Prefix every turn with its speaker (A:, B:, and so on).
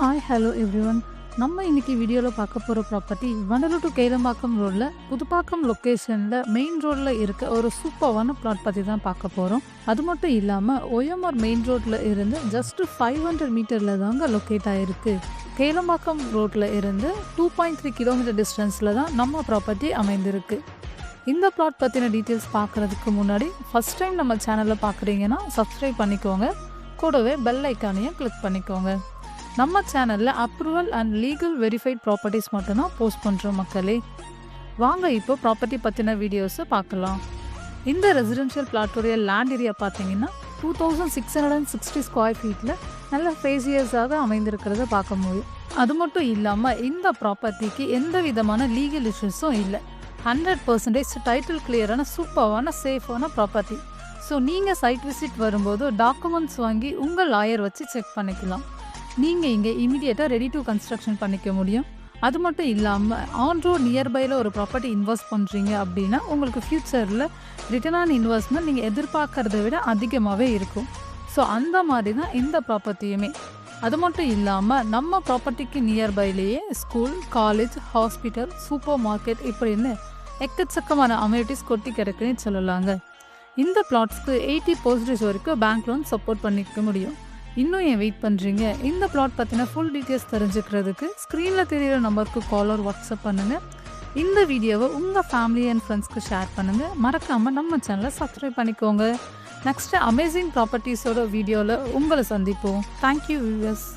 A: Hi hello everyone. நம்ம இன்னைக்கு வீடியோவில் பார்க்க போகிற ப்ராப்பர்ட்டி வண்டலூர் டு கேளம்பாக்கம் ரோடில் புதுப்பாக்கம் லொக்கேஷனில் மெயின் ரோடில் இருக்க ஒரு சூப்பரான பிளாட் பற்றி தான் பார்க்க போகிறோம். அது மட்டும் இல்லாமல் ஒயமூர் மெயின் ரோட்டில் இருந்து ஜஸ்ட் 500 மீட்டரில் தாங்க லொக்கேட் ஆகிருக்கு. கேளம்பாக்கம் ரோட்டில் இருந்து 2.3 கிலோமீட்டர் டிஸ்டன்ஸில் தான் நம்ம ப்ராப்பர்ட்டி அமைந்திருக்கு. இந்த பிளாட் பற்றின டீட்டெயில்ஸ் பார்க்குறதுக்கு முன்னாடி ஃபஸ்ட் டைம் நம்ம சேனலில் பார்க்குறீங்கன்னா சப்ஸ்கிரைப் பண்ணிக்கோங்க, கூடவே பெல் ஐக்கானையும் கிளிக் பண்ணிக்கோங்க. நம்ம சேனலில் approval and legal verified properties மட்டும்தான் போஸ்ட் பண்ணுறோம் மக்களே. வாங்க இப்போ ப்ராப்பர்ட்டி பற்றின வீடியோஸை பார்க்கலாம். இந்த ரெசிடென்ஷியல் பிளாட்டோடைய லேண்ட் ஏரியா பார்த்தீங்கன்னா 2660 ஸ்கொயர் ஃபீட்டில் நல்ல ஃபேசியஸாக அமைந்திருக்கிறத பார்க்க முடியும். அது மட்டும் இல்லாமல் இந்த ப்ராப்பர்ட்டிக்கு எந்த விதமான லீகல் இஷ்யூஸும் இல்லை. 100% டைட்டில் கிளியரான சூப்பரான சேஃபான ப்ராப்பர்ட்டி. ஸோ நீங்கள் சைட் விசிட் வரும்போது டாக்குமெண்ட்ஸ் வாங்கி உங்கள் லாயர் வச்சு செக் பண்ணிக்கலாம். நீங்கள் இங்கே இமீடியட்டாக ரெடி டு கன்ஸ்ட்ரக்ஷன் பண்ணிக்க முடியும். அது மட்டும் இல்லாமல் ஆன் ரோட் நியர்பையில் ஒரு ப்ராப்பர்ட்டி இன்வெஸ்ட் பண்ணுறீங்க அப்படின்னா உங்களுக்கு ஃப்யூச்சரில் ரிட்டர்ன் ஆன் இன்வெஸ்ட்மெண்ட் நீங்கள் எதிர்பார்க்கறத விட அதிகமாகவே இருக்கும். ஸோ அந்த மாதிரி தான் இந்த ப்ராப்பர்ட்டியுமே. அது மட்டும் இல்லாமல் நம்ம ப்ராப்பர்ட்டிக்கு நியர்பைலேயே school, college, hospital, super market இப்படின்னு எக்கச்சக்கமான அம்யூனிட்டிஸ் கொட்டி கிடக்குன்னு சொல்லலாங்க. இந்த பிளாட்ஸ்க்கு 80% வரைக்கும் பேங்க் லோன் சப்போர்ட் பண்ணிக்க முடியும். இன்னும் ஏன் வெயிட் பண்ணுறீங்க? இந்த பிளாட் பற்றின ஃபுல் டீட்டெயில்ஸ் தெரிஞ்சுக்கிறதுக்கு ஸ்க்ரீனில் தெரிகிற நம்பருக்கு கால் ஆர் வாட்ஸ்அப் பண்ணுங்கள். இந்த வீடியோவை உங்கள் ஃபேமிலி அண்ட் ஃப்ரெண்ட்ஸ்க்கு ஷேர் பண்ணுங்கள். மறக்காமல் நம்ம சேனலை சப்ஸ்கிரைப் பண்ணிக்கோங்க. நெக்ஸ்ட்டு அமேசிங் ப்ராப்பர்ட்டிஸோட வீடியோவில் உங்களை சந்திப்போம். Thank you viewers.